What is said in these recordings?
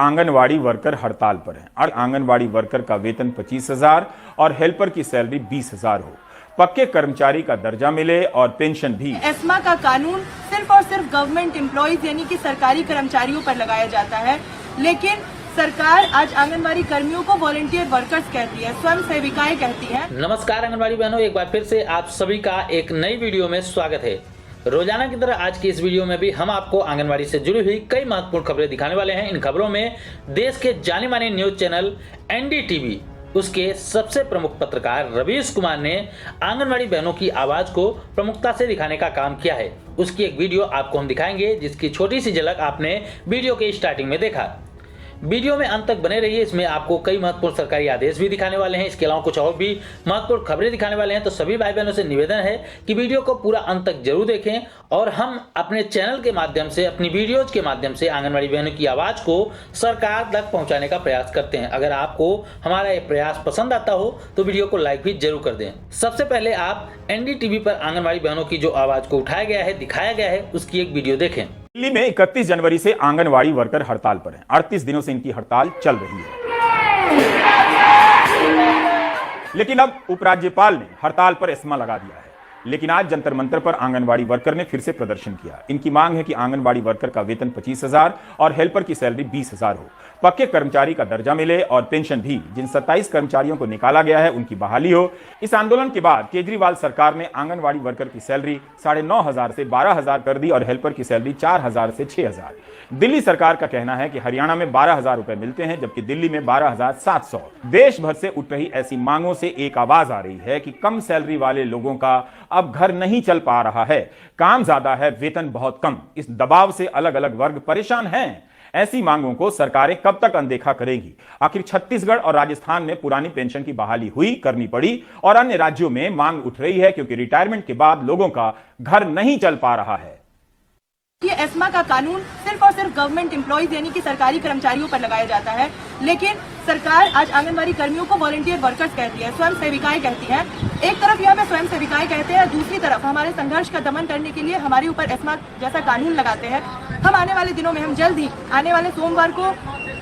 Anganwadi worker हड़ताल पर हैं और आंगनवाड़ी वर्कर का वेतन 25,000 और हेल्पर की सैलरी 20,000 हो, पक्के कर्मचारी का दर्जा मिले और पेंशन भी। एस्मा का कानून सिर्फ और सिर्फ गवर्नमेंट एम्प्लॉइज यानी कि सरकारी कर्मचारियों पर लगाया जाता है, लेकिन सरकार आज आंगनबाड़ी कर्मियों को वॉलंटियर वर्कर्स कहती है, स्वयं सेविकाएं कहती है। नमस्कार आंगनबाड़ी बहनों, एक बार फिर से आप सभी का एक नई वीडियो में स्वागत है। रोजाना की तरह आज की इस वीडियो में भी हम आपको आंगनबाड़ी से जुड़ी हुई कई महत्वपूर्ण खबरें दिखाने वाले हैं। इन खबरों में देश के जाने माने न्यूज चैनल एनडीटीवी उसके सबसे प्रमुख पत्रकार रवीश कुमार ने आंगनबाड़ी बहनों की आवाज को प्रमुखता से दिखाने का काम किया है। उसकी एक वीडियो आपको हम दिखाएंगे, जिसकी छोटी सी झलक आपने वीडियो के स्टार्टिंग में देखा। वीडियो में अंत तक बने रहिए, इसमें आपको कई महत्वपूर्ण सरकारी आदेश भी दिखाने वाले हैं। इसके अलावा कुछ और भी महत्वपूर्ण खबरें दिखाने वाले हैं। तो सभी भाई बहनों से निवेदन है कि वीडियो को पूरा अंत तक जरूर देखें और हम अपने चैनल के माध्यम से, अपनी वीडियोज के माध्यम से आंगनबाड़ी बहनों की आवाज को सरकार तक पहुंचाने का प्रयास करते हैं। अगर आपको हमारा ये प्रयास पसंद आता हो तो वीडियो को लाइक भी जरूर कर दें। सबसे पहले आप एनडीटीवी पर आंगनबाड़ी बहनों की जो आवाज को उठाया गया है, दिखाया गया है, उसकी एक वीडियो देखें। दिल्ली में 31 जनवरी से आंगनवाड़ी वर्कर हड़ताल पर हैं। 38 दिनों से इनकी हड़ताल चल रही है, लेकिन अब उपराज्यपाल ने हड़ताल पर एस्मा लगा दिया है। लेकिन आज जंतर मंतर पर आंगनवाड़ी वर्कर ने फिर से प्रदर्शन किया। इनकी मांग है कि आंगनवाड़ी वर्कर का वेतन 25,000 और हेल्पर की सैलरी 20,000 हो, पक्के कर्मचारी का दर्जा मिले और पेंशन भी। जिन 27 कर्मचारियों को निकाला गया है उनकी बहाली हो। इस आंदोलन के बाद केजरीवाल सरकार ने आंगनवाड़ी वर्कर की सैलरी 9,500 से 12,000 कर दी और हेल्पर की सैलरी 4,000 से 6,000। दिल्ली सरकार का कहना है कि हरियाणा में 12,000 रुपए मिलते हैं, जबकि दिल्ली में 12,700। देश भर से उठ रही ऐसी मांगों से एक आवाज आ रही है कि कम सैलरी वाले लोगों का अब घर नहीं चल पा रहा है, काम ज्यादा है, वेतन बहुत कम। इस दबाव से अलग अलग वर्ग परेशान हैं। ऐसी मांगों को सरकारें कब तक अनदेखा करेंगी? आखिर छत्तीसगढ़ और राजस्थान में पुरानी पेंशन की बहाली हुई, करनी पड़ी, और अन्य राज्यों में मांग उठ रही है क्योंकि रिटायरमेंट के बाद लोगों का घर नहीं चल पा रहा है। ये एस्मा का कानून सिर्फ और सिर्फ गवर्नमेंट एम्प्लॉइज यानी कि सरकारी कर्मचारियों पर लगाया जाता है, लेकिन सरकार आज आंगनबाड़ी कर्मियों को वॉलंटियर वर्कर्स कहती है, स्वयं सेविकाएं कहती है। एक तरफ यहाँ पे स्वयं सेविकाएं कहते हैं, दूसरी तरफ हमारे संघर्ष का दमन करने के लिए हमारे ऊपर एस्मा जैसा कानून लगाते हैं। हम आने वाले दिनों में, हम जल्द ही आने वाले सोमवार को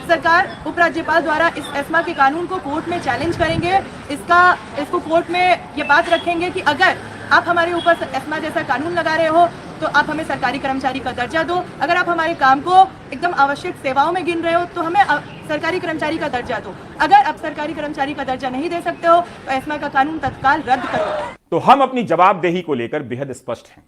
सरकार उपराज्यपाल द्वारा इस एस्मा के कानून को कोर्ट में चैलेंज करेंगे। इसको कोर्ट में ये बात रखेंगे कि अगर आप हमारे ऊपर एस्मा जैसा कानून लगा रहे हो तो आप हमें सरकारी कर्मचारी का दर्जा दो। अगर आप हमारे काम को एकदम आवश्यक सेवाओं में गिन रहे हो तो हमें सरकारी कर्मचारी का दर्जा दो। अगर आप सरकारी कर्मचारी का दर्जा नहीं दे सकते हो तो एस्मा का कानून तत्काल रद्द करो। तो हम अपनी जवाबदेही को लेकर बेहद स्पष्ट हैं।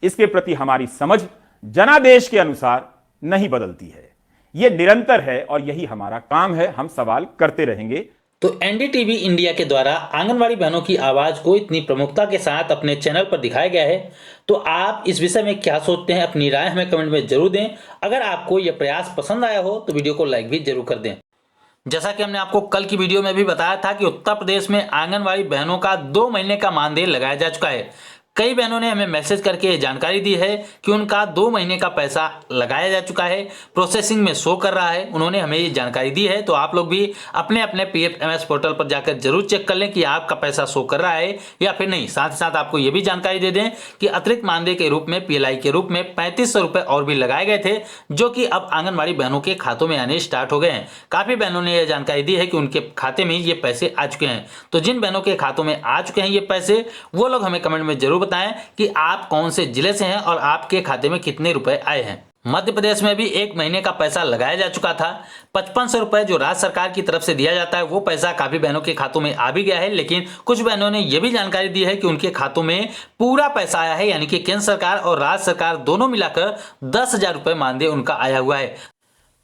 इसके प्रति हमारी समझ जनादेश के अनुसार नहीं बदलती है, यह निरंतर है और यही हमारा काम है। हम सवाल करते रहेंगे। तो एनडीटीवी इंडिया के द्वारा आंगनबाड़ी बहनों की आवाज को इतनी प्रमुखता के साथ अपने चैनल पर दिखाया गया है, तो आप इस विषय में क्या सोचते हैं? अपनी राय हमें कमेंट में जरूर दें। अगर आपको यह प्रयास पसंद आया हो तो वीडियो को लाइक भी जरूर कर दें। जैसा कि हमने आपको कल की वीडियो में भी बताया था कि उत्तर प्रदेश में आंगनबाड़ी बहनों का 2 महीने का मानदेय लगाया जा चुका है। कई बहनों ने हमें मैसेज करके ये जानकारी दी है कि उनका 2 महीने का पैसा लगाया जा चुका है, प्रोसेसिंग में शो कर रहा है। उन्होंने हमें ये जानकारी दी है। तो आप लोग भी अपने अपने पीएफएमएस पोर्टल पर जाकर जरूर चेक कर लें कि आपका पैसा शो कर रहा है या फिर नहीं। साथ ही साथ आपको ये भी जानकारी दे दें कि अतिरिक्त मानदेय के रूप में, पीएलआई के रूप में 3500 रुपये और भी लगाए गए थे, जो कि अब आंगनबाड़ी बहनों के खातों में आने स्टार्ट हो गए हैं। काफ़ी बहनों ने यह जानकारी दी है कि उनके खाते में ये पैसे आ चुके हैं। तो जिन बहनों के खातों में आ चुके हैं ये पैसे, वो लोग हमें कमेंट में जरूर बताएं कि आप कौन से जिले से हैं और आपके खाते में कितने रुपए आए हैं। मध्य प्रदेश में भी 1 महीने का पैसा लगाया जा चुका था। 5500 रुपए जो राज्य सरकार की तरफ से दिया जाता है, वो पैसा काफी बहनों के खातों में आ भी गया है। लेकिन कुछ बहनों ने यह भी जानकारी दी है कि उनके खातों में पूरा पैसा आया है, यानी कि केंद्र सरकार और राज्य सरकार दोनों मिलाकर 10,000 रुपए मानदेय उनका आया हुआ है।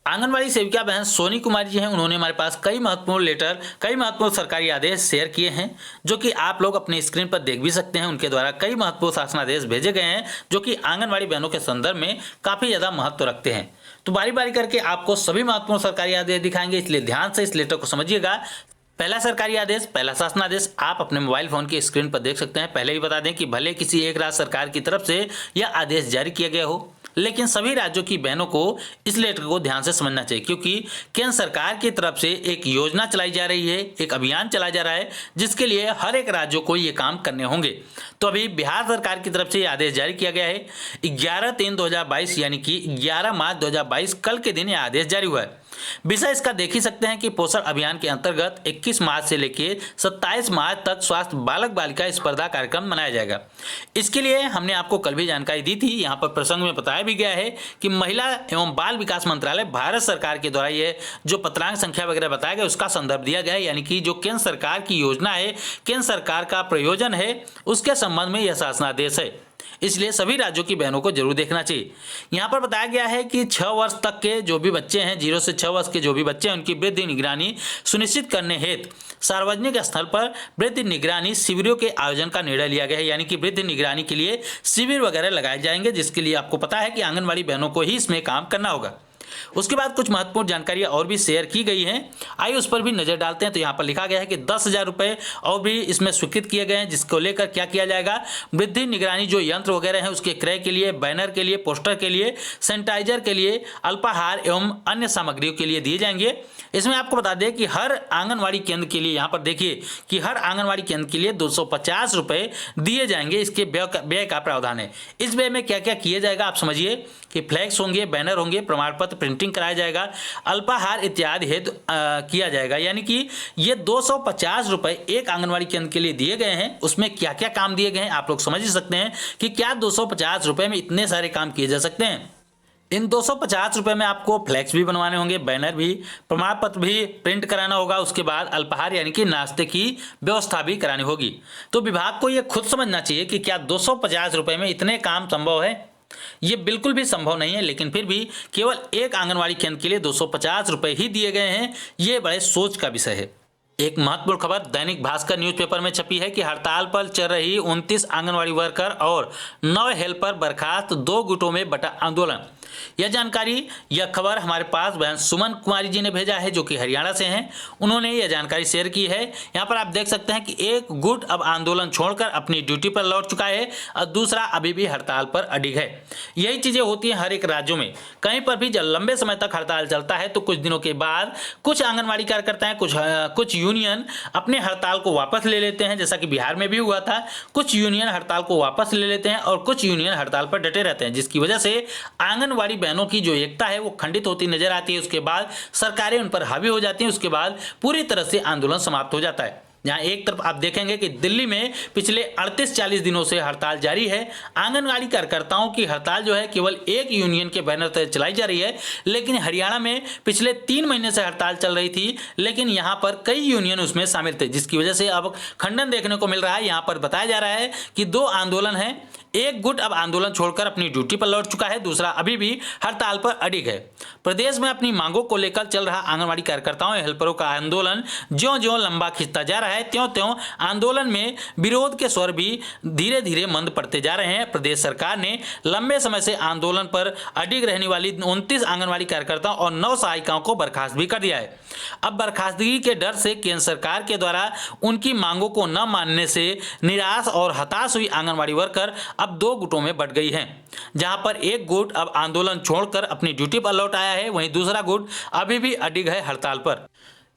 आंगनबाड़ी सेविका बहन सोनी कुमारी जी हैं, उन्होंने हमारे पास कई महत्वपूर्ण लेटर, कई महत्वपूर्ण सरकारी आदेश शेयर किए हैं, जो कि आप लोग अपने स्क्रीन पर देख भी सकते हैं। उनके द्वारा कई महत्वपूर्ण शासनादेश भेजे गए हैं, जो कि आंगनबाड़ी बहनों के संदर्भ में काफ़ी ज़्यादा महत्व रखते हैं। तो बारी बारी करके आपको सभी महत्वपूर्ण सरकारी आदेश दिखाएंगे, इसलिए ध्यान से इस लेटर को समझिएगा। पहला सरकारी आदेश, पहला शासनादेश आप अपने मोबाइल फोन की स्क्रीन पर देख सकते हैं। पहले ही बता दें कि भले किसी एक राज्य सरकार की तरफ से यह आदेश जारी किया गया हो, लेकिन सभी राज्यों की बहनों को इस लेटर को ध्यान से समझना चाहिए, क्योंकि केंद्र सरकार की तरफ से एक योजना चलाई जा रही है, एक अभियान चलाया जा रहा है, जिसके लिए हर एक राज्यों को ये काम करने होंगे। तो अभी बिहार सरकार की तरफ से ये आदेश जारी किया गया है 11/3/2022, यानी कि 11 मार्च 2022 कल के दिन ये आदेश जारी हुआ है। विषय इसका देख ही सकते हैं कि पोषण अभियान के अंतर्गत 21 मार्च से लेकर 27 मार्च तक स्वास्थ्य बालक बालिका स्पर्धा कार्यक्रम मनाया जाएगा। इसके लिए हमने आपको कल भी जानकारी दी थी। यहाँ पर प्रसंग में बताया भी गया है कि महिला एवं बाल विकास मंत्रालय भारत सरकार के द्वारा ये जो पत्रांक संख्या वगैरह बताया गया उसका संदर्भ दिया गया है, यानी कि जो केंद्र सरकार की योजना है, केंद्र सरकार का प्रयोजन है, उसके संबंध में यह शासनादेश है। इसलिए सभी राज्यों की बहनों को जरूर देखना चाहिए। यहाँ पर बताया गया है कि 6 वर्ष तक के जो भी बच्चे हैं, 0 से 6 वर्ष के जो भी बच्चे हैं, उनकी वृद्धि निगरानी सुनिश्चित करने हेतु सार्वजनिक स्थल पर वृद्धि निगरानी शिविरों के आयोजन का निर्णय लिया गया है। यानी कि वृद्धि निगरानी के लिए शिविर वगैरह लगाए जाएंगे, जिसके लिए आपको पता है कि आंगनबाड़ी बहनों को ही इसमें काम करना होगा। उसके बाद कुछ महत्वपूर्ण जानकारियां और भी शेयर की गई हैं, आइए उस पर भी नजर डालते हैं। तो यहाँ पर लिखा गया है कि 10,000 रुपये और भी इसमें स्वीकृत किए गए हैं, जिसको लेकर क्या किया जाएगा, वृद्धि निगरानी जो यंत्र वगैरह हैं उसके क्रय के लिए, बैनर के लिए, पोस्टर के लिए, सैनिटाइजर के लिए, अल्पाहार एवं अन्य सामग्रियों के लिए दिए जाएंगे। इसमें आपको बता दें कि हर आंगनबाड़ी केंद्र के लिए, यहाँ पर देखिए कि हर आंगनबाड़ी केंद्र के लिए 250 रुपये दिए जाएंगे। इसके व्यय का प्रावधान है। इस व्यय में क्या क्या किया जाएगा आप समझिए कि फ्लैक्स होंगे, बैनर होंगे, प्रमाण पत्र प्रिंटिंग कराया जाएगा, अल्पाहार इत्यादि हेतु किया जाएगा। यानी कि ये 250 रुपये एक आंगनबाड़ी केंद्र के लिए दिए गए हैं। उसमें क्या क्या काम दिए गए हैं आप लोग समझ ही सकते हैं कि क्या 250 रुपये में इतने सारे काम किए जा सकते हैं। इन 250 रुपये में आपको फ्लैक्स भी बनवाने होंगे, बैनर भी, प्रमाण पत्र भी प्रिंट कराना होगा, उसके बाद अल्पाहार यानी कि नाश्ते की व्यवस्था भी करानी होगी। तो विभाग को यह खुद समझना चाहिए कि क्या 250 रुपये में इतने काम संभव है। ये बिल्कुल भी संभव नहीं है, लेकिन फिर भी केवल एक आंगनबाड़ी केंद्र के लिए 250 रुपये ही दिए गए हैं। ये बड़े सोच का विषय है। एक महत्वपूर्ण खबर दैनिक भास्कर न्यूज़पेपर में छपी है कि हड़ताल पर चल रही 29 आंगनबाड़ी वर्कर और 9 हेल्पर बर्खास्त, 2 गुटों में बटा आंदोलन। यह खबर हमारे पास बहन सुमन कुमारी जी ने भेजा है, जो कि हरियाणा से हैं। उन्होंने यह जानकारी शेयर की है। यहाँ पर आप देख सकते हैं कि एक गुट अब आंदोलन छोड़कर अपनी ड्यूटी पर लौट चुका है और दूसरा अभी भी हड़ताल पर अडिग है। यही चीजें होती हैं हर एक राज्यों में। कहीं पर भी जब लंबे समय तक हड़ताल चलता है तो कुछ दिनों के बाद कुछ आंगनबाड़ी कार्यकर्ता हैं, कुछ यूनियन अपने हड़ताल को वापस ले लेते हैं, जैसा कि बिहार में भी हुआ था। कुछ यूनियन हड़ताल को वापस ले लेते हैं और कुछ यूनियन हड़ताल पर डटे रहते हैं, जिसकी वजह से आंगनबाड़ी बहनों की जो एकता है वो खंडित होती नजर आती है। उसके बाद सरकारें उन पर हावी हो जाती हैं, उसके बाद पूरी तरह से आंदोलन समाप्त हो जाता है। यहाँ एक तरफ आप देखेंगे कि दिल्ली में पिछले 38-40 दिनों से हड़ताल जारी है। आंगनबाड़ी कार्यकर्ताओं की हड़ताल जो है केवल एक यूनियन के बैनर तले चलाई जा रही है, लेकिन हरियाणा में पिछले 3 महीने से हड़ताल चल रही थी, लेकिन यहाँ पर कई यूनियन उसमें शामिल थे, जिसकी वजह से अब खंडन देखने को मिल रहा है। यहाँ पर बताया जा रहा है कि 2 आंदोलन है, एक गुट अब आंदोलन छोड़कर अपनी ड्यूटी पर लौट चुका है, दूसरा अभी भी हड़ताल पर अडिग है। प्रदेश में अपनी मांगों को लेकर चल रहा आंगनबाड़ी कार्यकर्ताओं हेल्परों का आंदोलन ज्यों-ज्यों लंबा खिंचता जा रहा है, त्यों-त्यों आंदोलन में विरोध के स्वर भी धीरे-धीरे मंद पड़ते जा रहे हैं। प्रदेश सरकार ने लंबे समय से आंदोलन पर अडिग रहने वाली 29 आंगनबाड़ी कार्यकर्ताओं और 9 सहायिकाओं को बर्खास्त भी कर दिया है। अब बर्खास्तगी के डर से केंद्र सरकार के द्वारा उनकी मांगों को न मानने से निराश और हताश हुई आंगनबाड़ी वर्कर अब 2 गुटों में बंट गई हैं, जहां पर एक गुट अब आंदोलन छोड़कर अपनी ड्यूटी पर लौट आया है, वहीं दूसरा गुट अभी भी अडिग है हड़ताल पर।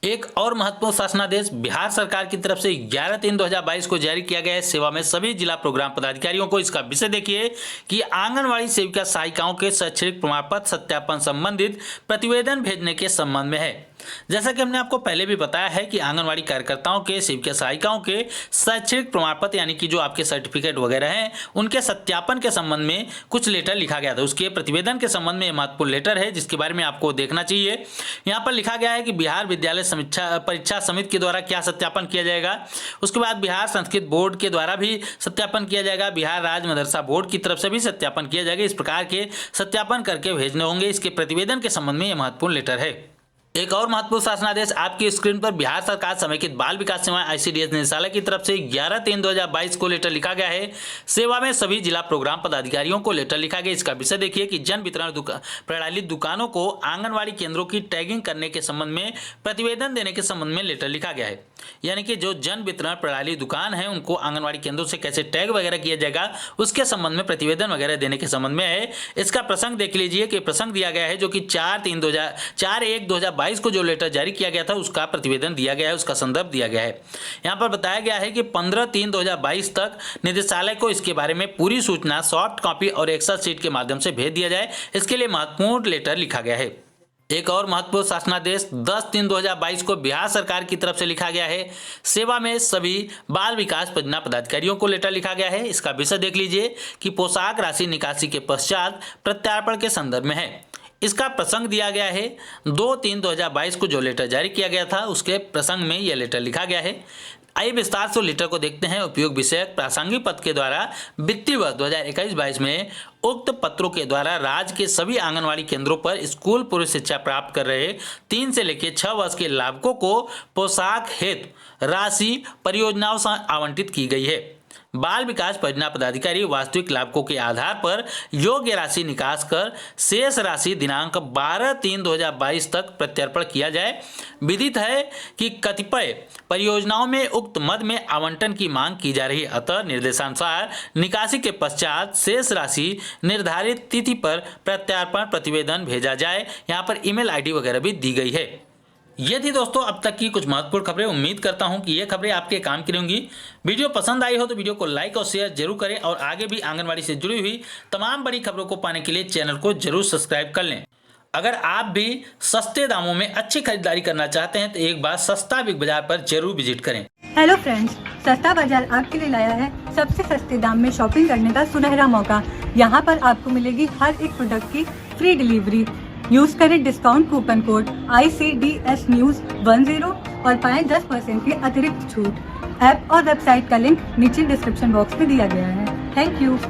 एक और महत्वपूर्ण शासनादेश बिहार सरकार की तरफ से 11/3/2022 को जारी किया गया है। सेवा में सभी जिला प्रोग्राम पदाधिकारियों को। इसका विषय देखिए कि आंगनबाड़ी सेविका सहायिकाओं के शैक्षणिक प्रमाण पत्र सत्यापन संबंधित प्रतिवेदन भेजने के संबंध में है। जैसा कि हमने आपको पहले भी बताया है कि आंगनबाड़ी कार्यकर्ताओं के, सेविका सहायिकाओं के शैक्षणिक प्रमाण पत्र यानी कि जो आपके सर्टिफिकेट वगैरह हैं, उनके सत्यापन के संबंध में कुछ लेटर लिखा गया था। उसके प्रतिवेदन के संबंध में महत्वपूर्ण लेटर है, जिसके बारे में आपको देखना चाहिए। यहाँ पर लिखा गया है कि बिहार विद्यालय परीक्षा समिति के द्वारा क्या सत्यापन किया जाएगा, उसके बाद बिहार संस्कृत बोर्ड के द्वारा भी सत्यापन किया जाएगा, बिहार राज्य मदरसा बोर्ड की तरफ से भी सत्यापन किया जाएगा। इस प्रकार के सत्यापन करके भेजने होंगे। इसके प्रतिवेदन के संबंध में यह महत्वपूर्ण लेटर है। एक और महत्वपूर्ण शासनादेश आपकी स्क्रीन पर बिहार सरकार समेकित बाल विकास सेवाएं ICDS निदेशालय की तरफ से 11/3/2022 को लेटर लिखा गया है। सेवा में सभी जिला प्रोग्राम पदाधिकारियों को लेटर लिखा गया। इसका विषय देखिए कि जन वितरण प्रणाली दुकानों को आंगनबाड़ी केंद्रों की टैगिंग करने के संबंध में प्रतिवेदन देने के संबंध में लेटर लिखा गया है। यानी कि जो जन वितरण प्रणाली दुकान है उनको आंगनबाड़ी केंद्रों से कैसे टैग वगैरह किया जाएगा, उसके संबंध में प्रतिवेदन वगैरह देने के संबंध में है। इसका प्रसंग देख लीजिए कि प्रसंग दिया गया है, जो कि 4/1/2022 को जो लेटर जारी किया गया था उसका प्रतिवेदन दिया गया है, उसका संदर्भ दिया गया है। यहाँ पर बताया गया है कि 15/3/2022 तक निदेशालय को इसके बारे में पूरी सूचना सॉफ्ट कॉपी और एक्सेल शीट के माध्यम से भेज दिया जाए। इसके लिए महत्वपूर्ण लेटर लिखा गया है। एक और महत्वपूर्ण शासनादेश 10/3/2022 को बिहार सरकार की तरफ से लिखा गया है। सेवा में सभी बाल विकास परियोजना पदाधिकारियों को लेटर लिखा गया है। इसका विषय देख लीजिए कि पोशाक राशि निकासी के पश्चात प्रत्यार्पण के संदर्भ में है। इसका प्रसंग दिया गया है 2/3/2022 को जो लेटर जारी किया गया था उसके प्रसंग में यह लेटर लिखा गया है। आइए विस्तार से लेटर को देखते हैं। उपयोग विषयक प्रासंगिक पद के द्वारा वित्तीय वर्ष 2021-22 में उक्त पत्रों के द्वारा राज्य के सभी आंगनवाड़ी केंद्रों पर स्कूल पूर्व शिक्षा प्राप्त कर रहे 3 से लेकर 6 वर्ष के लाभुकों को पोशाक हेतु राशि परियोजनाओं से आवंटित की गई है। बाल विकास परियोजना पदाधिकारी वास्तविक लाभुकों के आधार पर योग्य राशि निकास कर शेष राशि दिनांक 12/3/2022 तक प्रत्यर्पण किया जाए। विदित है कि कतिपय परियोजनाओं में उक्त मद में आवंटन की मांग की जा रही है, अतः निर्देशानुसार निकासी के पश्चात शेष राशि निर्धारित तिथि पर प्रत्यार्पण प्रतिवेदन भेजा जाए। यहाँ पर ईमेल आईडी वगैरह भी दी गई है। ये थी दोस्तों अब तक की कुछ महत्वपूर्ण खबरें। उम्मीद करता हूं कि ये खबरें आपके काम की होंगी। वीडियो पसंद आई हो तो वीडियो को लाइक और शेयर जरूर करें और आगे भी आंगनवाड़ी से जुड़ी हुई तमाम बड़ी खबरों को पाने के लिए चैनल को जरूर सब्सक्राइब कर लें। अगर आप भी सस्ते दामों में अच्छी खरीदारी करना चाहते हैं तो एक बार सस्ता बिग बाजार पर जरूर विजिट करें। हेलो फ्रेंड्स, सस्ता बाजार आपके लिए लाया है सबसे सस्ते दाम में शॉपिंग करने का सुनहरा मौका। यहाँ पर आपको मिलेगी हर एक प्रोडक्ट की फ्री डिलीवरी। यूज करें discount coupon code ICDS News 10 और पाएं 10% की अतिरिक्त छूट। ऐप और वेबसाइट का लिंक नीचे डिस्क्रिप्शन बॉक्स में दिया गया है। Thank you.